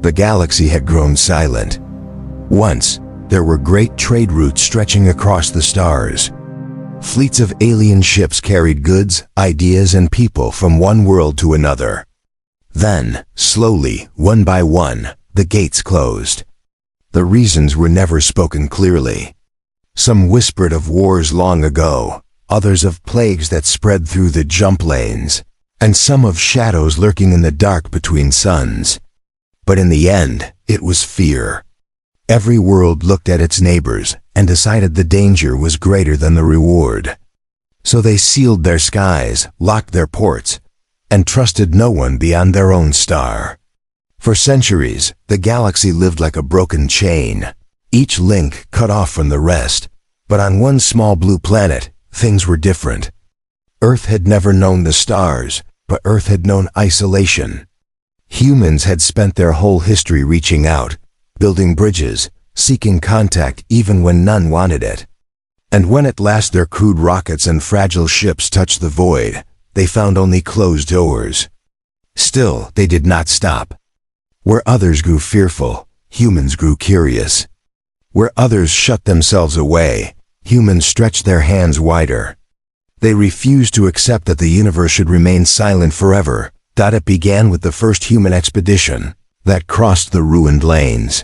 The galaxy had grown silent. Once, there were great trade routes stretching across the stars. Fleets of alien ships carried goods, ideas, and people from one world to another. Then, slowly, one by one, the gates closed. The reasons were never spoken clearly. Some whispered of wars long ago, others of plagues that spread through the jump lanes, and some of shadows lurking in the dark between suns. But in the end, it was fear. Every world looked at its neighbors and decided the danger was greater than the reward. So they sealed their skies, locked their ports, and trusted no one beyond their own star. For centuries, the galaxy lived like a broken chain, each link cut off from the rest. But on one small blue planet, things were different. Earth had never known the stars, but Earth had known isolation. Humans had spent their whole history reaching out, building bridges, seeking contact even when none wanted it. And when at last their crude rockets and fragile ships touched the void, they found only closed doors. Still, they did not stop. Where others grew fearful, humans grew curious. Where others shut themselves away, humans stretched their hands wider. They refused to accept that the universe should remain silent forever. It began with the first human expedition that crossed the ruined lanes.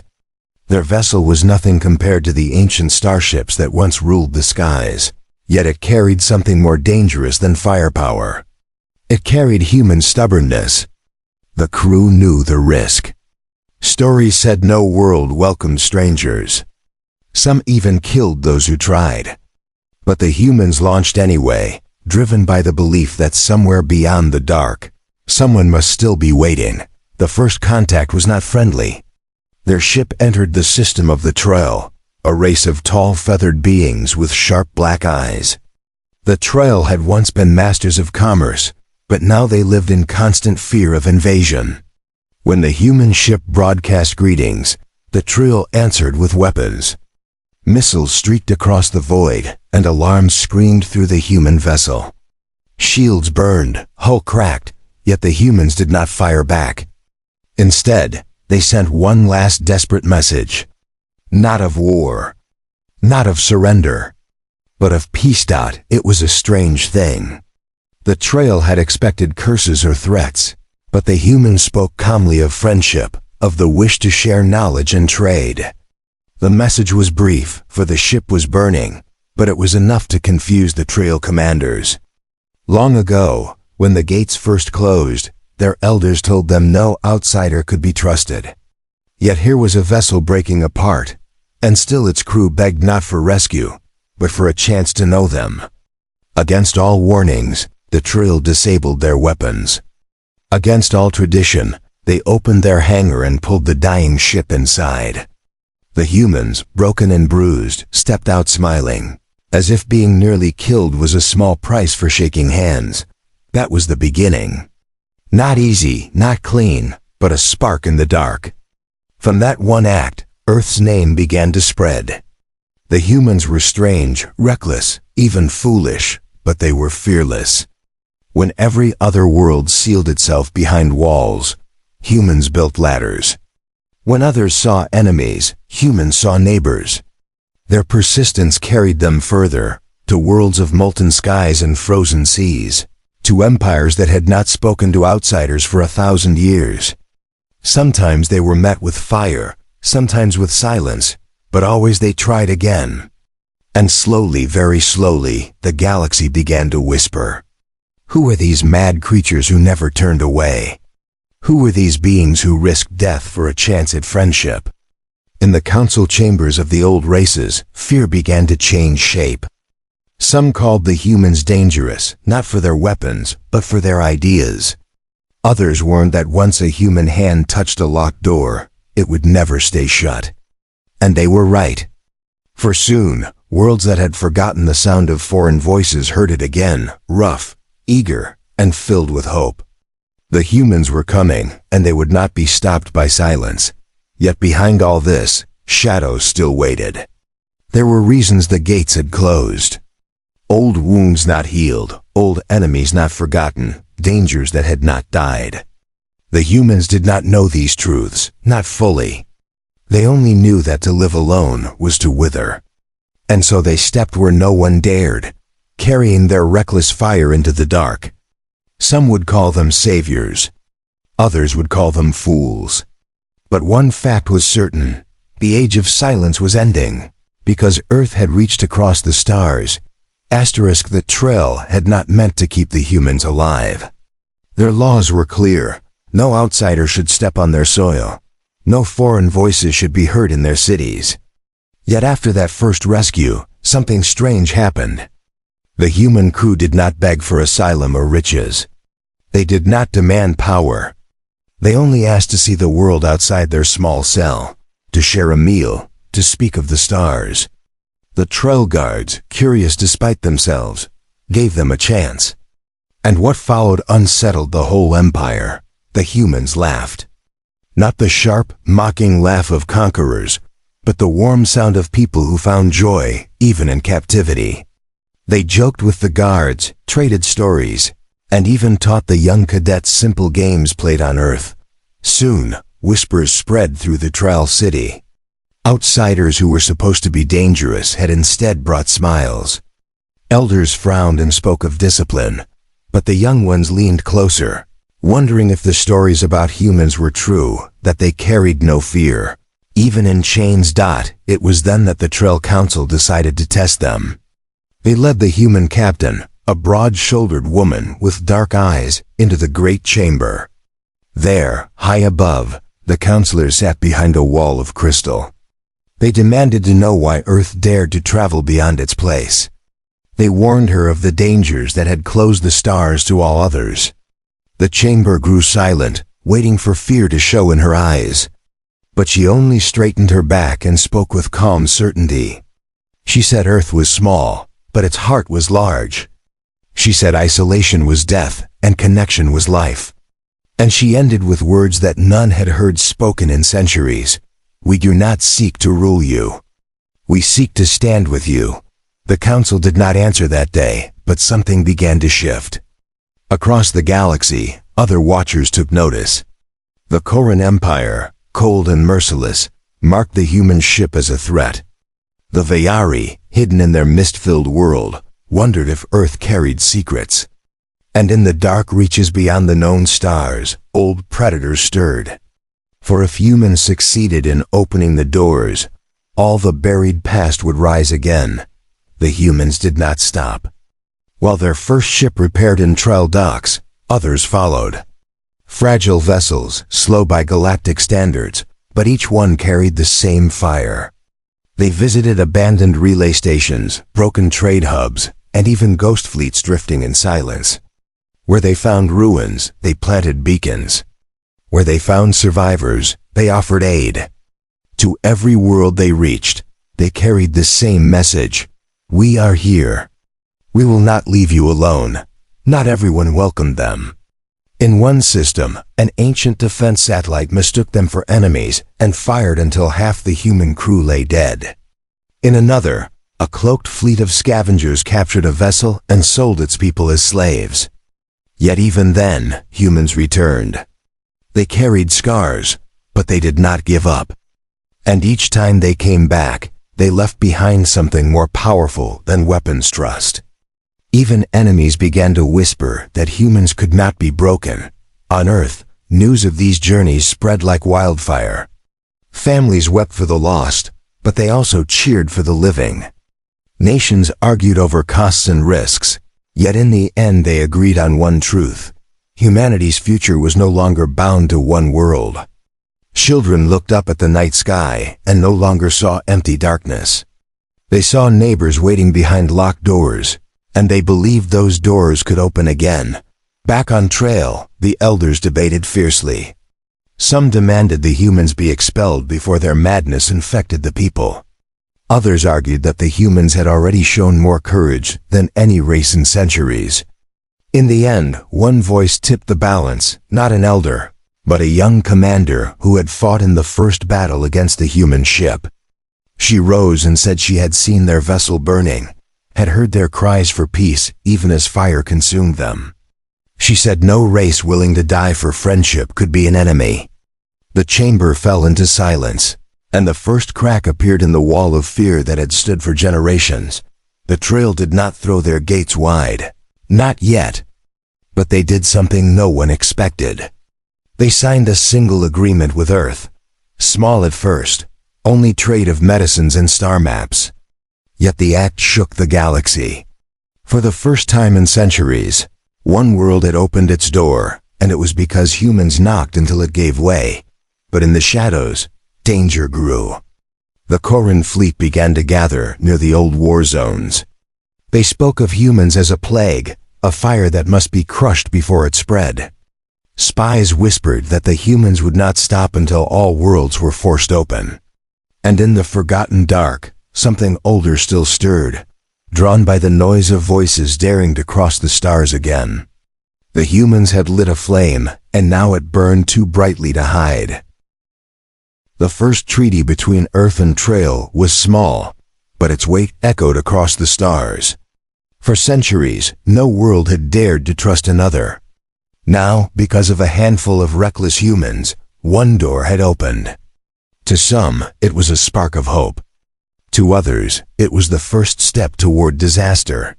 Their vessel was nothing compared to the ancient starships that once ruled the skies, yet it carried something more dangerous than firepower. It carried human stubbornness. The crew knew the risk. Stories said no world welcomed strangers. Some even killed those who tried. But the humans launched anyway, driven by the belief that somewhere beyond the dark, someone must still be waiting. The first contact was not friendly. Their ship entered the system of the Trail, a race of tall feathered beings with sharp black eyes. The Trail had once been masters of commerce, but now they lived in constant fear of invasion. When the human ship broadcast greetings, the Trail answered with weapons. Missiles streaked across the void, and alarms screamed through the human vessel. Shields burned, hull cracked, yet the humans did not fire back. Instead, they sent one last desperate message. Not of war, not of surrender, but of peace. It was a strange thing. The Trail had expected curses or threats, but the humans spoke calmly of friendship, of the wish to share knowledge and trade. The message was brief, for the ship was burning, but it was enough to confuse the Trail commanders. Long ago, when the gates first closed, their elders told them no outsider could be trusted. Yet here was a vessel breaking apart, and still its crew begged not for rescue, but for a chance to know them. Against all warnings, the Trail disabled their weapons. Against all tradition, they opened their hangar and pulled the dying ship inside. The humans, broken and bruised, stepped out smiling, as if being nearly killed was a small price for shaking hands. That was the beginning. Not easy, not clean, but a spark in the dark. From that one act, Earth's name began to spread. The humans were strange, reckless, even foolish, but they were fearless. When every other world sealed itself behind walls, humans built ladders. When others saw enemies, humans saw neighbors. Their persistence carried them further, to worlds of molten skies and frozen seas, to empires that had not spoken to outsiders for 1,000 years. Sometimes they were met with fire, sometimes with silence, but always they tried again. And slowly, very slowly, the galaxy began to whisper. Who were these mad creatures who never turned away? Who were these beings who risked death for a chance at friendship? In the council chambers of the old races, fear began to change shape. Some called the humans dangerous, not for their weapons, but for their ideas. Others warned that once a human hand touched a locked door, it would never stay shut. And they were right. For soon, worlds that had forgotten the sound of foreign voices heard it again, rough, eager, and filled with hope. The humans were coming, and they would not be stopped by silence. Yet behind all this, shadows still waited. There were reasons the gates had closed. Old wounds not healed, old enemies not forgotten, dangers that had not died. The humans did not know these truths, not fully. They only knew that to live alone was to wither. And so they stepped where no one dared, carrying their reckless fire into the dark. Some would call them saviors. Others would call them fools. But one fact was certain: the age of silence was ending, because Earth had reached across the stars. The trail had not meant to keep the humans alive. Their laws were clear. No outsider should step on their soil. No foreign voices should be heard in their cities. Yet after that first rescue, something strange happened. The human crew did not beg for asylum or riches. They did not demand power. They only asked to see the world outside their small cell, to share a meal, to speak of the stars. The trail guards, curious despite themselves, gave them a chance. And what followed unsettled the whole empire. The humans laughed. Not the sharp, mocking laugh of conquerors, but the warm sound of people who found joy, even in captivity. They joked with the guards, traded stories, and even taught the young cadets simple games played on Earth. Soon, whispers spread through the Trail City. Outsiders who were supposed to be dangerous had instead brought smiles. Elders frowned and spoke of discipline, but the young ones leaned closer, wondering if the stories about humans were true, that they carried no fear. Even in chains. It was then that the Trail Council decided to test them. They led the human captain, a broad-shouldered woman with dark eyes, into the great chamber. There, high above, the counselors sat behind a wall of crystal. They demanded to know why Earth dared to travel beyond its place. They warned her of the dangers that had closed the stars to all others. The chamber grew silent, waiting for fear to show in her eyes. But she only straightened her back and spoke with calm certainty. She said Earth was small, but its heart was large. She said isolation was death, and connection was life. And she ended with words that none had heard spoken in centuries. We do not seek to rule you. We seek to stand with you. The council did not answer that day, but something began to shift. Across the galaxy, other watchers took notice. The Koran Empire, cold and merciless, marked the human ship as a threat. The Vayari, hidden in their mist-filled world, wondered if Earth carried secrets. And in the dark reaches beyond the known stars, old predators stirred. For if humans succeeded in opening the doors, all the buried past would rise again. The humans did not stop. While their first ship repaired in Trail docks, others followed. Fragile vessels, slow by galactic standards, but each one carried the same fire. They visited abandoned relay stations, broken trade hubs, and even ghost fleets drifting in silence. Where they found ruins, they planted beacons. Where they found survivors, they offered aid. To every world they reached, they carried the same message: we are here. We will not leave you alone. Not everyone welcomed them. In one system, an ancient defense satellite mistook them for enemies and fired until half the human crew lay dead. In another, a cloaked fleet of scavengers captured a vessel and sold its people as slaves. Yet even then, humans returned. They carried scars, but they did not give up. And each time they came back, they left behind something more powerful than weapons trust. Even enemies began to whisper that humans could not be broken. On Earth, news of these journeys spread like wildfire. Families wept for the lost, but they also cheered for the living. Nations argued over costs and risks, yet in the end they agreed on one truth: humanity's future was no longer bound to one world. Children looked up at the night sky and no longer saw empty darkness. They saw neighbors waiting behind locked doors, and they believed those doors could open again. Back on Trail, the elders debated fiercely. Some demanded the humans be expelled before their madness infected the people. Others argued that the humans had already shown more courage than any race in centuries. In the end, one voice tipped the balance, not an elder, but a young commander who had fought in the first battle against the human ship. She rose and said she had seen their vessel burning, had heard their cries for peace even as fire consumed them. She said no race willing to die for friendship could be an enemy. The chamber fell into silence, and the first crack appeared in the wall of fear that had stood for generations. The trail did not throw their gates wide. Not yet. But they did something no one expected. They signed a single agreement with Earth. Small at first, only trade of medicines and star maps. Yet the act shook the galaxy. For the first time in centuries, one world had opened its door, and it was because humans knocked until it gave way. But in the shadows, danger grew. The Corran fleet began to gather near the old war zones. They spoke of humans as a plague, a fire that must be crushed before it spread. Spies whispered that the humans would not stop until all worlds were forced open. And in the forgotten dark, something older still stirred, drawn by the noise of voices daring to cross the stars again. The humans had lit a flame, and now it burned too brightly to hide. The first treaty between Earth and Trail was small, but its weight echoed across the stars. For centuries, no world had dared to trust another. Now, because of a handful of reckless humans, one door had opened. To some, it was a spark of hope. To others, it was the first step toward disaster.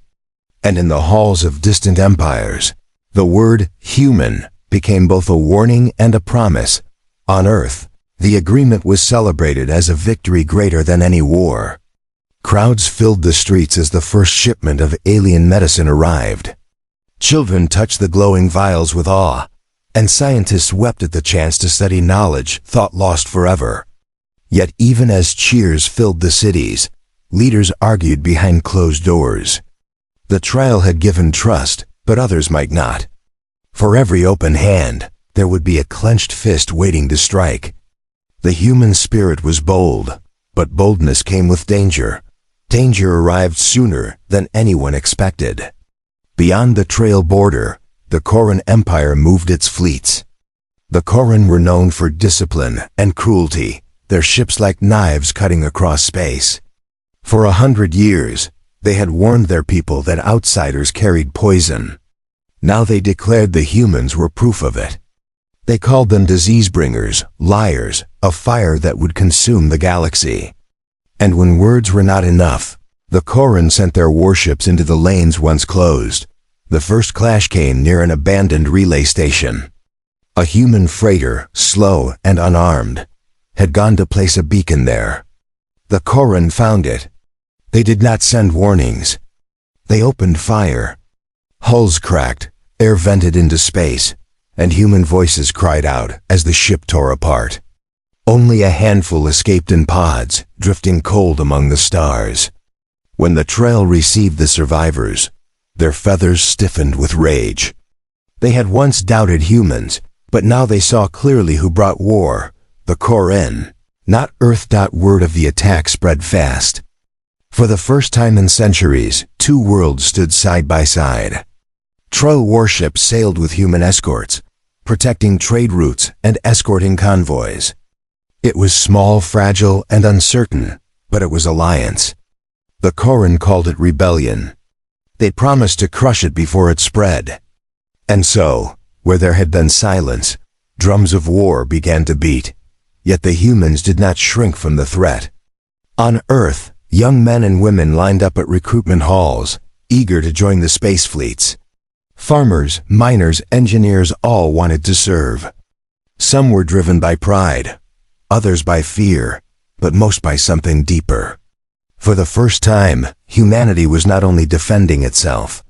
And in the halls of distant empires, the word human became both a warning and a promise. On Earth, the agreement was celebrated as a victory greater than any war. Crowds filled the streets as the first shipment of alien medicine arrived. Children touched the glowing vials with awe, and scientists wept at the chance to study knowledge thought lost forever. Yet even as cheers filled the cities, leaders argued behind closed doors. The trial had given trust, but others might not. For every open hand, there would be a clenched fist waiting to strike. The human spirit was bold, but boldness came with danger. Danger arrived sooner than anyone expected. Beyond the Trail border, the Corran Empire moved its fleets. The Corran were known for discipline and cruelty, their ships like knives cutting across space. For 100 years, they had warned their people that outsiders carried poison. Now they declared the humans were proof of it. They called them disease bringers, liars, a fire that would consume the galaxy. And when words were not enough, the Corran sent their warships into the lanes once closed. The first clash came near an abandoned relay station. A human freighter, slow and unarmed, had gone to place a beacon there. The Corran found it. They did not send warnings. They opened fire. Hulls cracked, air vented into space, and human voices cried out as the ship tore apart. Only a handful escaped in pods, drifting cold among the stars. When the Trail received the survivors, their feathers stiffened with rage. They had once doubted humans, but now they saw clearly who brought war, the Corran, not Earth. Word of the attack spread fast. For the first time in centuries, two worlds stood side by side. Trail warships sailed with human escorts, protecting trade routes and escorting convoys. It was small, fragile, and uncertain, but it was alliance. The Corran called it rebellion. They promised to crush it before it spread. And so, where there had been silence, drums of war began to beat. Yet the humans did not shrink from the threat. On Earth, young men and women lined up at recruitment halls, eager to join the space fleets. Farmers, miners, engineers all wanted to serve. Some were driven by pride, others by fear, but most by something deeper. For the first time, humanity was not only defending itself.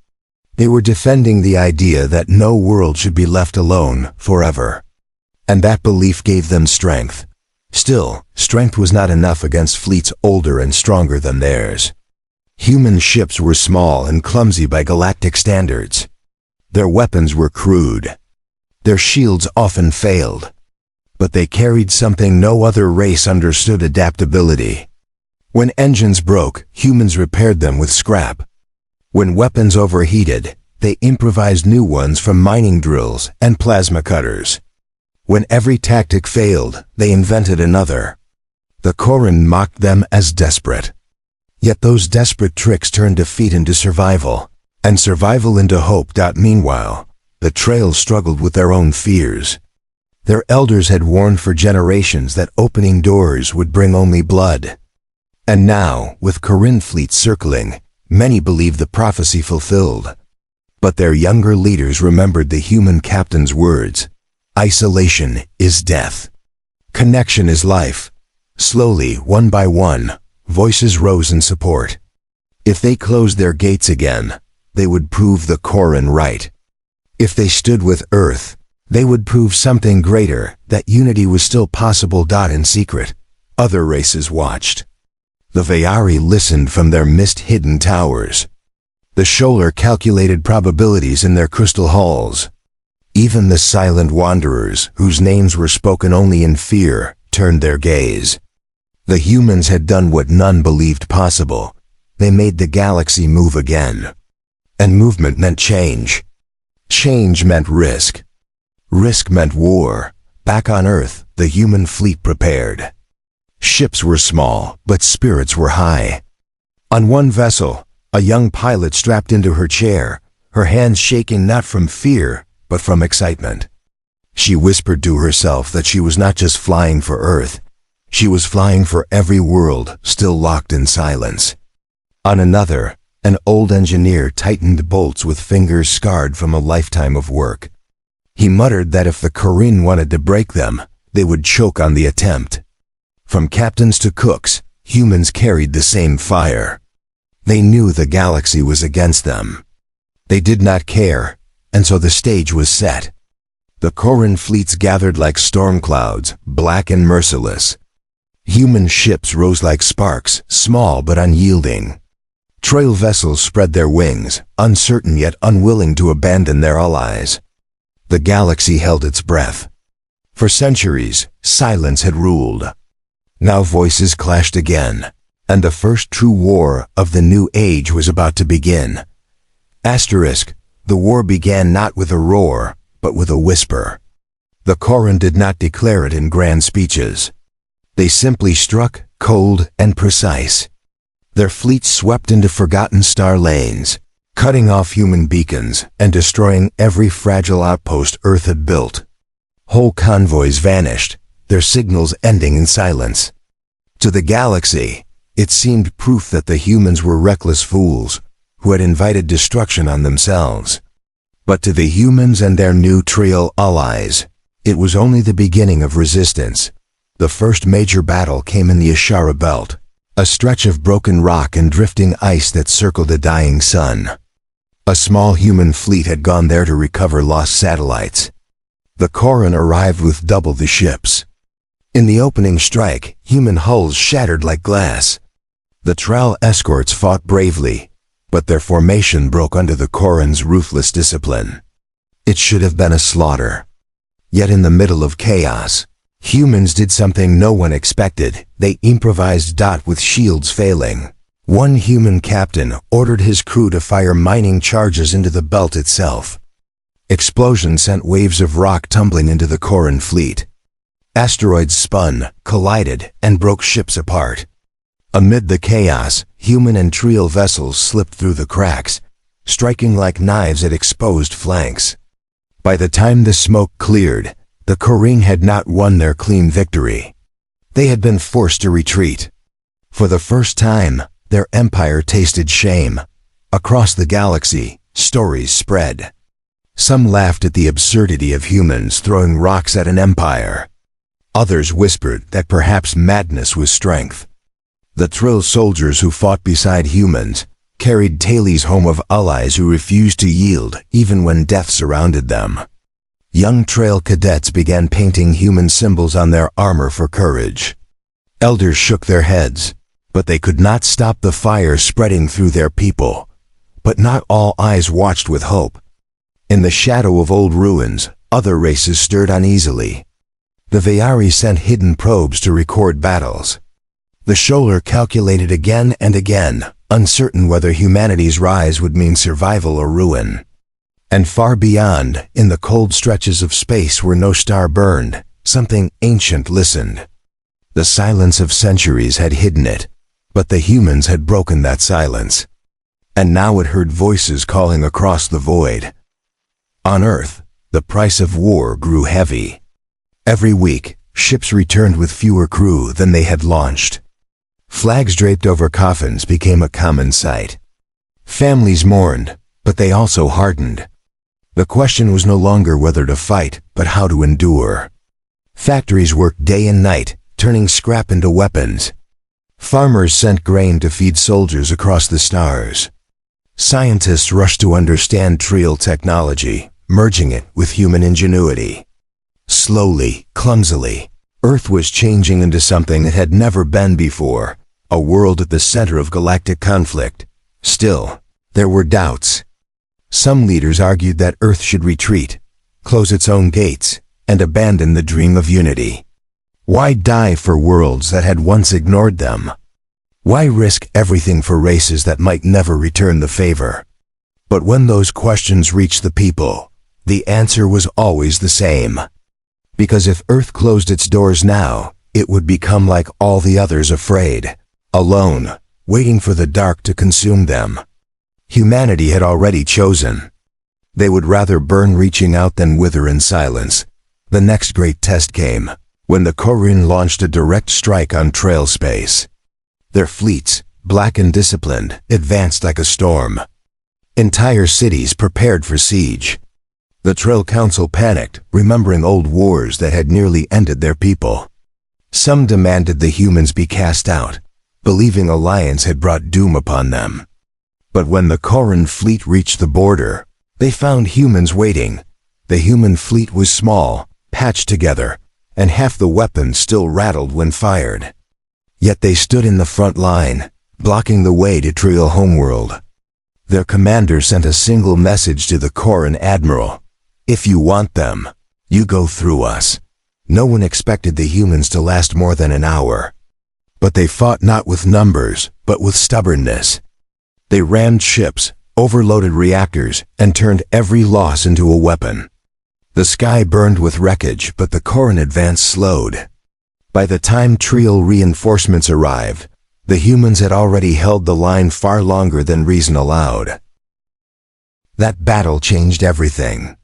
They were defending the idea that no world should be left alone forever. And that belief gave them strength. Still, strength was not enough against fleets older and stronger than theirs. Human ships were small and clumsy by galactic standards. Their weapons were crude. Their shields often failed. But they carried something no other race understood: adaptability. When engines broke, humans repaired them with scrap. When weapons overheated, they improvised new ones from mining drills and plasma cutters. When every tactic failed, they invented another. The Corran mocked them as desperate. Yet those desperate tricks turned defeat into survival, and survival into hope. Meanwhile, The trail struggled with their own fears. Their elders had warned for generations that opening doors would bring only blood. And now, with Corinne fleets circling, many believed the prophecy fulfilled. But their younger leaders remembered the human captain's words: isolation is death. Connection is life. Slowly, one by one, voices rose in support. If they closed their gates again, they would prove the Corin right. If they stood with Earth, they would prove something greater, that unity was still possible. In secret, other races watched. The Vayari listened from their mist-hidden towers. The Sholar calculated probabilities in their crystal halls. Even the silent wanderers, whose names were spoken only in fear, turned their gaze. The humans had done what none believed possible. They made the galaxy move again. And movement meant change. Change meant risk. Risk meant war. Back on Earth, the human fleet prepared. Ships were small, but spirits were high. On one vessel, a young pilot strapped into her chair, her hands shaking not from fear, but from excitement. She whispered to herself that she was not just flying for Earth. She was flying for every world still locked in silence. On another, an old engineer tightened bolts with fingers scarred from a lifetime of work. He muttered that if the Corin wanted to break them, they would choke on the attempt. From captains to cooks, humans carried the same fire. They knew the galaxy was against them. They did not care, and so the stage was set. The Corin fleets gathered like storm clouds, black and merciless. Human ships rose like sparks, small but unyielding. Trail vessels spread their wings, uncertain yet unwilling to abandon their allies. The galaxy held its breath. For centuries, silence had ruled. Now voices clashed again, and the first true war of the new age was about to begin. The war began not with a roar, but with a whisper. The Corin did not declare it in grand speeches. They simply struck, cold and precise. Their fleets swept into forgotten star lanes, cutting off human beacons and destroying every fragile outpost Earth had built. Whole convoys vanished, their signals ending in silence. To the galaxy, it seemed proof that the humans were reckless fools who had invited destruction on themselves. But to the humans and their new trio allies, it was only the beginning of resistance. The first major battle came in the Ashara Belt, a stretch of broken rock and drifting ice that circled a dying sun. A small human fleet had gone there to recover lost satellites. The Corin arrived with double the ships. In the opening strike, human hulls shattered like glass. The Tral escorts fought bravely, but their formation broke under the Corin's ruthless discipline. It should have been a slaughter. Yet in the middle of chaos, humans did something no one expected. They improvised. With shields failing, one human captain ordered his crew to fire mining charges into the belt itself. Explosions sent waves of rock tumbling into the Corin fleet. Asteroids spun, collided, and broke ships apart. Amid the chaos, human and Trial vessels slipped through the cracks, striking like knives at exposed flanks. By the time the smoke cleared, the Corin had not won their clean victory. They had been forced to retreat. For the first time, their empire tasted shame. Across the galaxy, stories spread. Some laughed at the absurdity of humans throwing rocks at an empire. Others whispered that perhaps madness was strength. The Trill soldiers who fought beside humans carried tales home of allies who refused to yield even when death surrounded them. Young Trail cadets began painting human symbols on their armor for courage. Elders shook their heads, but they could not stop the fire spreading through their people. But not all eyes watched with hope. In the shadow of old ruins, other races stirred uneasily. The Vayari sent hidden probes to record battles. The Sholar calculated again and again, uncertain whether humanity's rise would mean survival or ruin. And far beyond, in the cold stretches of space where no star burned, something ancient listened. The silence of centuries had hidden it, but the humans had broken that silence. And now it heard voices calling across the void. On Earth, the price of war grew heavy. Every week, ships returned with fewer crew than they had launched. Flags draped over coffins became a common sight. Families mourned, but they also hardened. The question was no longer whether to fight, but how to endure. Factories worked day and night, turning scrap into weapons. Farmers sent grain to feed soldiers across the stars. Scientists rushed to understand Trial technology, merging it with human ingenuity. Slowly, clumsily, Earth was changing into something it had never been before, a world at the center of galactic conflict. Still, there were doubts. Some leaders argued that Earth should retreat, close its own gates, and abandon the dream of unity. Why die for worlds that had once ignored them? Why risk everything for races that might never return the favor? But when those questions reached the people, the answer was always the same. Because if Earth closed its doors now, it would become like all the others, afraid, alone, waiting for the dark to consume them. Humanity had already chosen. They would rather burn reaching out than wither in silence. The next great test came, when the Korin launched a direct strike on Trail space. Their fleets, black and disciplined, advanced like a storm. Entire cities prepared for siege. The Trail Council panicked, remembering old wars that had nearly ended their people. Some demanded the humans be cast out, believing alliance had brought doom upon them. But when the Korin fleet reached the border, they found humans waiting. The human fleet was small, patched together, and half the weapons still rattled when fired. Yet they stood in the front line, blocking the way to Trial homeworld. Their commander sent a single message to the Korin admiral: "If you want them, you go through us." No one expected the humans to last more than an hour. But they fought not with numbers, but with stubbornness. They rammed ships, overloaded reactors, and turned every loss into a weapon. The sky burned with wreckage, but the Korin advance slowed. By the time Trial reinforcements arrived, the humans had already held the line far longer than reason allowed. That battle changed everything.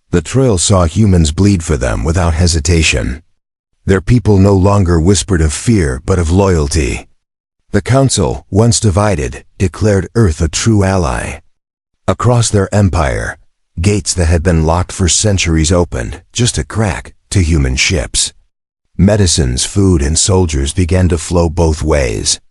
The Trial saw humans bleed for them without hesitation. Their people no longer whispered of fear, but of loyalty. The Council, once divided, declared Earth a true ally. Across their empire, gates that had been locked for centuries opened, just a crack, to human ships. Medicines, food, and soldiers began to flow both ways.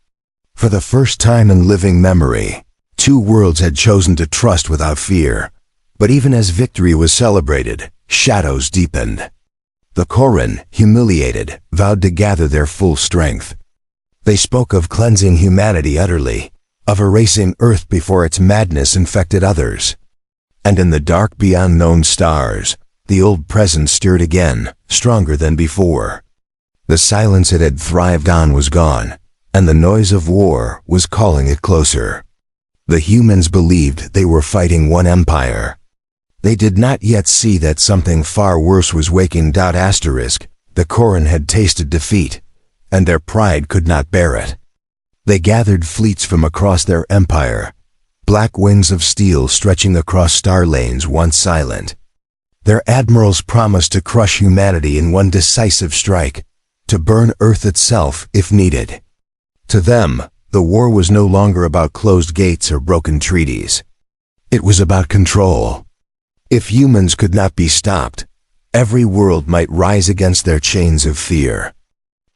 For the first time in living memory, two worlds had chosen to trust without fear. But even as victory was celebrated, shadows deepened. The Korin, humiliated, vowed to gather their full strength. They spoke of cleansing humanity utterly, of erasing Earth before its madness infected others. And in the dark beyond known stars, the old presence stirred again, stronger than before. The silence it had thrived on was gone, and the noise of war was calling it closer. The humans believed they were fighting one empire. They did not yet see that something far worse was waking. The Korin had tasted defeat, and their pride could not bear it. They gathered fleets from across their empire, black wings of steel stretching across star lanes once silent. Their admirals promised to crush humanity in one decisive strike, to burn Earth itself if needed. To them, the war was no longer about closed gates or broken treaties. It was about control. If humans could not be stopped, every world might rise against their chains of fear.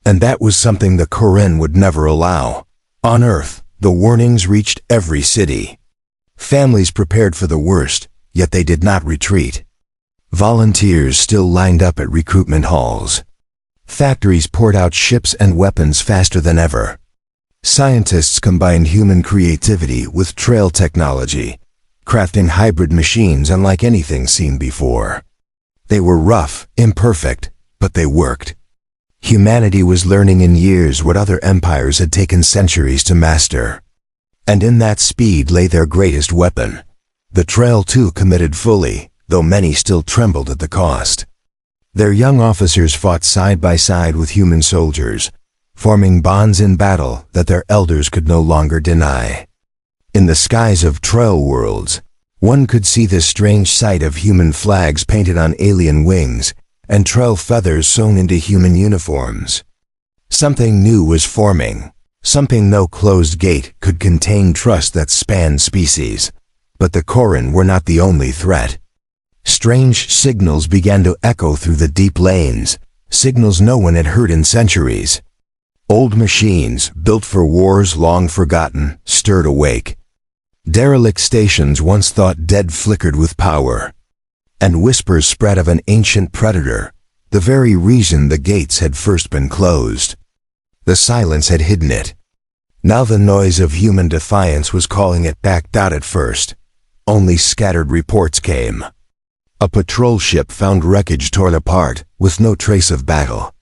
And that was something the Korin would never allow. On Earth, the warnings reached every city. Families prepared for the worst, yet they did not retreat. Volunteers still lined up at recruitment halls. Factories poured out ships and weapons faster than ever. Scientists combined human creativity with Trail technology, crafting hybrid machines unlike anything seen before. They were rough, imperfect, but they worked. Humanity was learning in years what other empires had taken centuries to master. And in that speed lay their greatest weapon. The Trail too committed fully, though many still trembled at the cost. Their young officers fought side by side with human soldiers, forming bonds in battle that their elders could no longer deny. In the skies of Trail worlds, One could see the strange sight of human flags painted on alien wings and trail feathers sewn into human uniforms. Something new was forming, something no closed gate could contain. Trust that spanned species. But the Koran were not the only threat. Strange signals began to echo through the deep lanes, signals no one had heard in centuries. Old machines, built for wars long forgotten, stirred awake. Derelict stations once thought dead flickered with power. And whispers spread of an ancient predator, the very reason the gates had first been closed. The silence had hidden it. Now the noise of human defiance was calling it back. At first, only scattered reports came. A patrol ship found wreckage torn apart, with no trace of battle.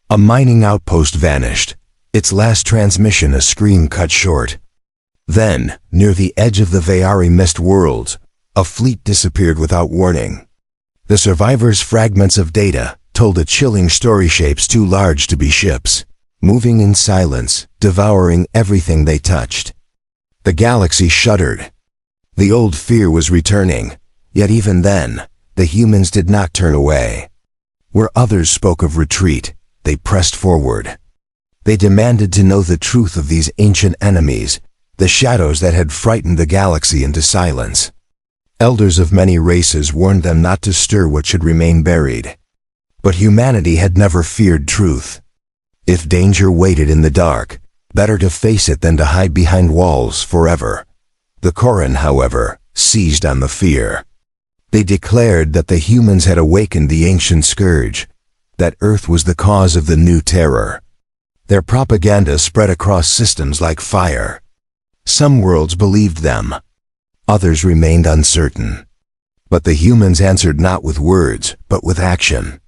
A mining outpost vanished, its last transmission a scream cut short. Then, near the edge of the Vayari Mist worlds, a fleet disappeared without warning. The survivors' fragments of data told a chilling story, shapes too large to be ships, moving in silence, devouring everything they touched. The galaxy shuddered. The old fear was returning, yet even then, the humans did not turn away. Where others spoke of retreat, they pressed forward. They demanded to know the truth of these ancient enemies, the shadows that had frightened the galaxy into silence. Elders of many races warned them not to stir what should remain buried. But humanity had never feared truth. If danger waited in the dark, better to face it than to hide behind walls forever. The Koran, however, seized on the fear. They declared that the humans had awakened the ancient scourge, that Earth was the cause of the new terror. Their propaganda spread across systems like fire. Some worlds believed them. Others remained uncertain. But the humans answered not with words, but with action.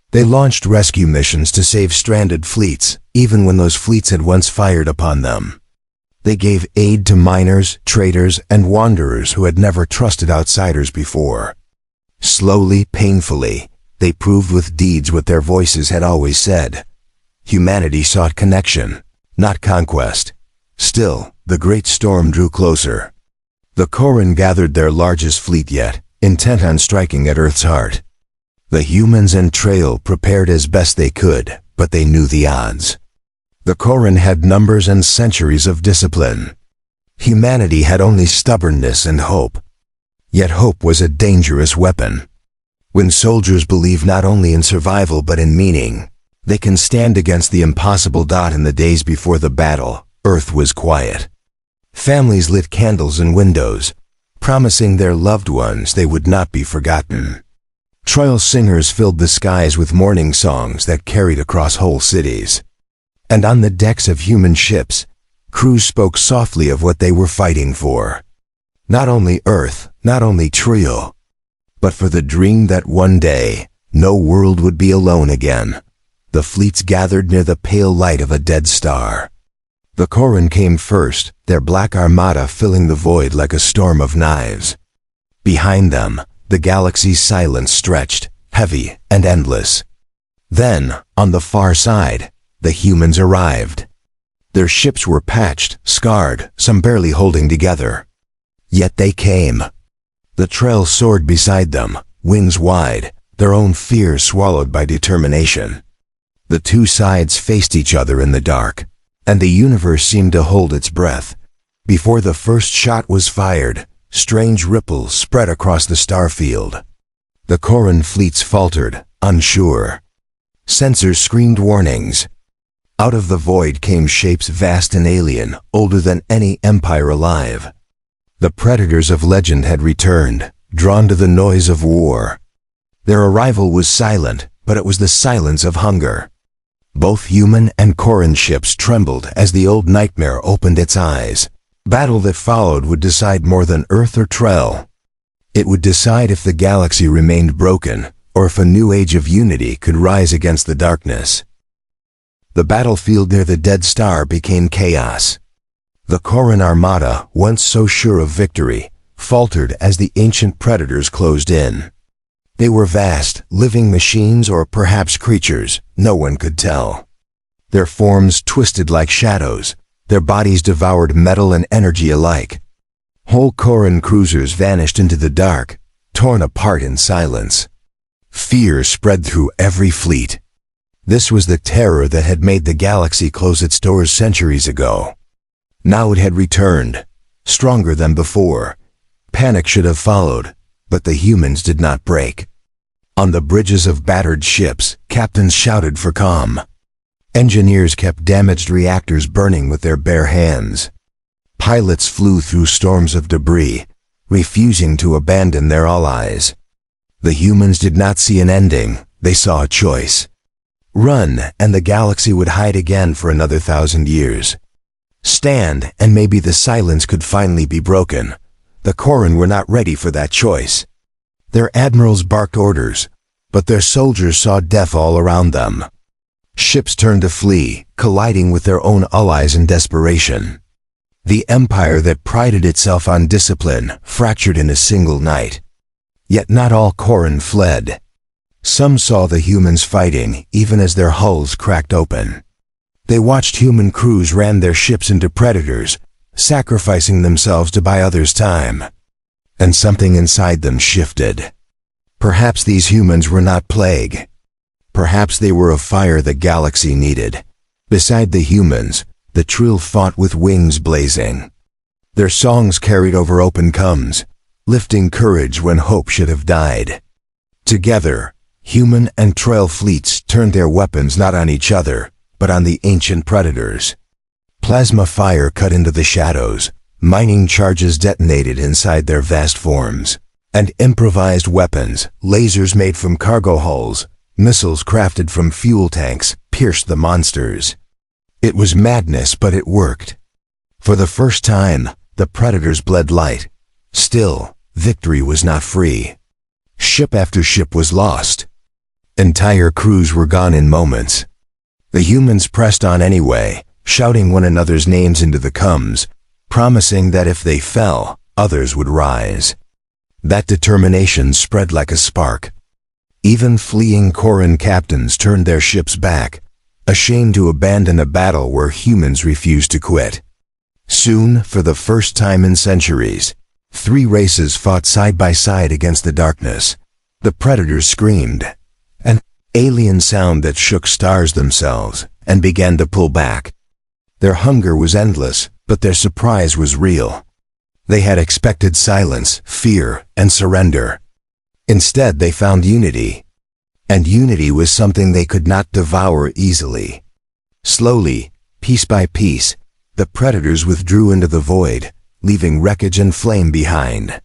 They launched rescue missions to save stranded fleets, even when those fleets had once fired upon them. They gave aid to miners, traders, and wanderers who had never trusted outsiders before. Slowly, painfully, they proved with deeds what their voices had always said. Humanity sought connection, not conquest. Still, the great storm drew closer. The Koran gathered their largest fleet yet, intent on striking at Earth's heart. The humans and Trail prepared as best they could, but they knew the odds. The Koran had numbers and centuries of discipline. Humanity had only stubbornness and hope. Yet hope was a dangerous weapon. When soldiers believe not only in survival but in meaning, they can stand against the impossible. In the days before the battle, Earth was quiet. Families lit candles in windows, promising their loved ones they would not be forgotten. Trail singers filled the skies with mourning songs that carried across whole cities. And on the decks of human ships, crews spoke softly of what they were fighting for. Not only Earth, not only Trail, but for the dream that one day, no world would be alone again. The fleets gathered near the pale light of a dead star. The Koran came first, their black armada filling the void like a storm of knives. Behind them, the galaxy's silence stretched, heavy and endless. Then, on the far side, the humans arrived. Their ships were patched, scarred, some barely holding together. Yet they came. The Trail soared beside them, wings wide, their own fear swallowed by determination. The two sides faced each other in the dark, and the universe seemed to hold its breath. Before the first shot was fired, strange ripples spread across the starfield. The Koran fleets faltered, unsure. Sensors screamed warnings. Out of the void came shapes vast and alien, older than any empire alive. The predators of legend had returned, drawn to the noise of war. Their arrival was silent, but it was the silence of hunger. Both human and Koran ships trembled as the old nightmare opened its eyes. Battle that followed would decide more than Earth or Trail. It would decide if the galaxy remained broken, or if a new age of unity could rise against the darkness. The battlefield near the dead star became chaos. The Koran armada, once so sure of victory, faltered as the ancient predators closed in. They were vast, living machines or perhaps creatures, no one could tell. Their forms twisted like shadows, their bodies devoured metal and energy alike. Whole Koran cruisers vanished into the dark, torn apart in silence. Fear spread through every fleet. This was the terror that had made the galaxy close its doors centuries ago. Now it had returned, stronger than before. Panic should have followed, but the humans did not break. On the bridges of battered ships, captains shouted for calm. Engineers kept damaged reactors burning with their bare hands. Pilots flew through storms of debris, refusing to abandon their allies. The humans did not see an ending, they saw a choice. Run, and the galaxy would hide again for another 1,000 years. Stand, and maybe the silence could finally be broken. The Koran were not ready for that choice. Their admirals barked orders, but their soldiers saw death all around them. Ships turned to flee, colliding with their own allies in desperation. The empire that prided itself on discipline fractured in a single night. Yet not all Koran fled. Some saw the humans fighting, even as their hulls cracked open. They watched human crews ram their ships into predators, sacrificing themselves to buy others time. And something inside them shifted. Perhaps these humans were not plague. Perhaps they were a fire the galaxy needed. Beside the humans, the Trill fought with wings blazing. Their songs carried over open combs, lifting courage when hope should have died. Together, human and Trill fleets turned their weapons not on each other, but on the ancient predators. Plasma fire cut into the shadows, mining charges detonated inside their vast forms, and improvised weapons, lasers made from cargo hulls, missiles crafted from fuel tanks, pierced the monsters. It was madness, but it worked. For the first time, the predators bled light. Still, victory was not free. Ship after ship was lost. Entire crews were gone in moments. The humans pressed on anyway, shouting one another's names into the combs, promising that if they fell, others would rise. That determination spread like a spark. Even fleeing Koran captains turned their ships back, ashamed to abandon a battle where humans refused to quit. Soon, for the first time in centuries, 3 races fought side by side against the darkness. The predators screamed, an alien sound that shook stars themselves, and began to pull back. Their hunger was endless, but their surprise was real. They had expected silence, fear, and surrender. Instead, they found unity. And unity was something they could not devour easily. Slowly, piece by piece, the predators withdrew into the void, leaving wreckage and flame behind.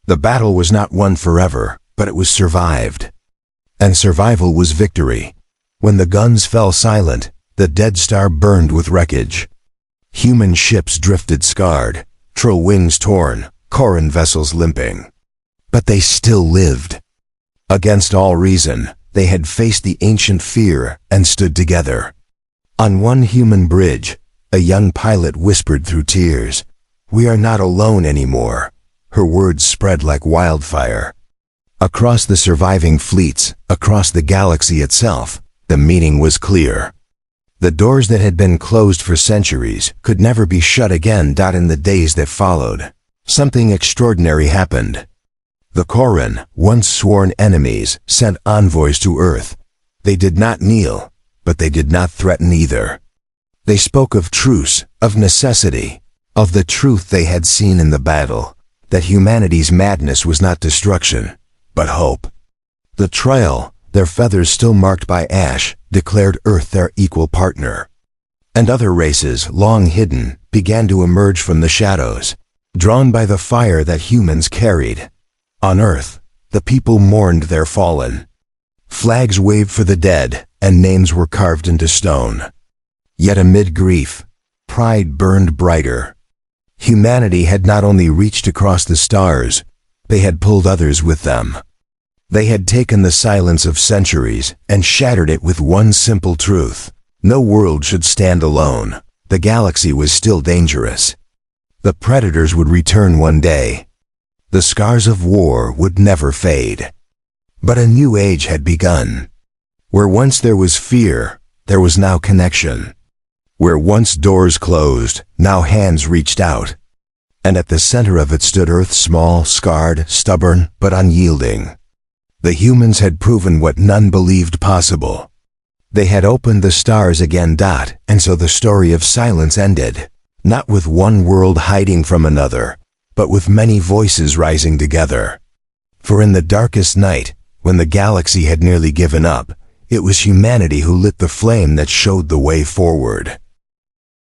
The battle was not won forever, but it was survived. And survival was victory. When the guns fell silent, the Dead Star burned with wreckage. Human ships drifted scarred, Trill wings torn, Koran vessels limping. But they still lived. Against all reason, they had faced the ancient fear and stood together. On one human bridge, a young pilot whispered through tears, "We are not alone anymore." Her words spread like wildfire. Across the surviving fleets, across the galaxy itself, the meaning was clear. The doors that had been closed for centuries could never be shut again. In the days that followed, something extraordinary happened. The Koran, once sworn enemies, sent envoys to Earth. They did not kneel, but they did not threaten either. They spoke of truce, of necessity, of the truth they had seen in the battle, that humanity's madness was not destruction, but hope. The Trill, their feathers still marked by ash, declared Earth their equal partner. And other races, long hidden, began to emerge from the shadows, drawn by the fire that humans carried. On Earth, the people mourned their fallen. Flags waved for the dead, and names were carved into stone. Yet amid grief, pride burned brighter. Humanity had not only reached across the stars, they had pulled others with them. They had taken the silence of centuries and shattered it with one simple truth. No world should stand alone. The galaxy was still dangerous. The predators would return one day. The scars of war would never fade. But a new age had begun. Where once there was fear, there was now connection. Where once doors closed, now hands reached out. and at the center of it stood Earth, small, scarred, stubborn, but unyielding. The humans had proven what none believed possible. They had opened the stars again. And so the story of silence ended, not with one world hiding from another, but with many voices rising together. For in the darkest night, when the galaxy had nearly given up, it was humanity who lit the flame that showed the way forward.